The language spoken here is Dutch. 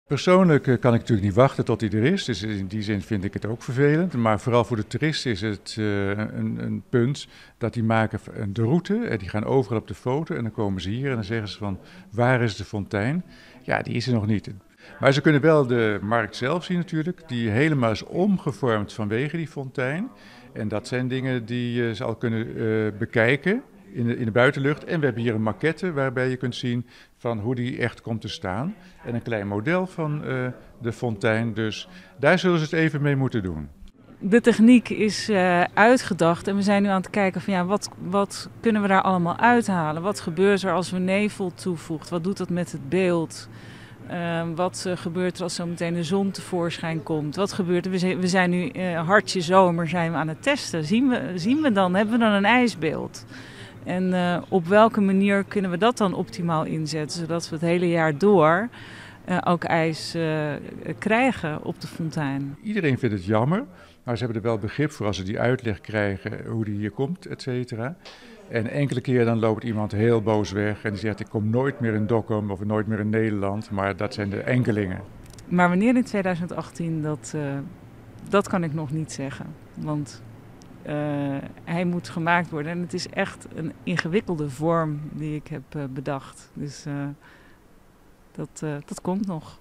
Persoonlijk kan ik natuurlijk niet wachten tot hij er is. Dus in die zin vind ik het ook vervelend. Maar vooral voor de toeristen is het een punt dat die maken de route. En die gaan overal op de foto en dan komen ze hier en dan zeggen ze van waar is de fontein? Ja, die is er nog niet. Maar ze kunnen wel de markt zelf zien natuurlijk, die helemaal is omgevormd vanwege die fontein. En dat zijn dingen die ze al kunnen bekijken in de buitenlucht. En we hebben hier een maquette waarbij je kunt zien van hoe die echt komt te staan. En een klein model van de fontein. Dus daar zullen ze het even mee moeten doen. De techniek is uitgedacht en we zijn nu aan het kijken van ja, wat kunnen we daar allemaal uithalen? Wat gebeurt er als we nevel toevoegt? Wat doet dat met het beeld? Wat gebeurt er als zo meteen de zon tevoorschijn komt? Wat gebeurt er? We zijn nu hartje zomer zijn we aan het testen. Zien we dan? Hebben we dan een ijsbeeld? En op welke manier kunnen we dat dan optimaal inzetten, zodat we het hele jaar door ook ijs krijgen op de fontein? Iedereen vindt het jammer, maar ze hebben er wel begrip voor als ze die uitleg krijgen hoe die hier komt, et cetera. En enkele keer dan loopt iemand heel boos weg en die zegt ik kom nooit meer in Dokkum of nooit meer in Nederland, maar dat zijn de enkelingen. Maar wanneer in 2018, dat kan ik nog niet zeggen, want hij moet gemaakt worden en het is echt een ingewikkelde vorm die ik heb bedacht. Dus dat komt nog.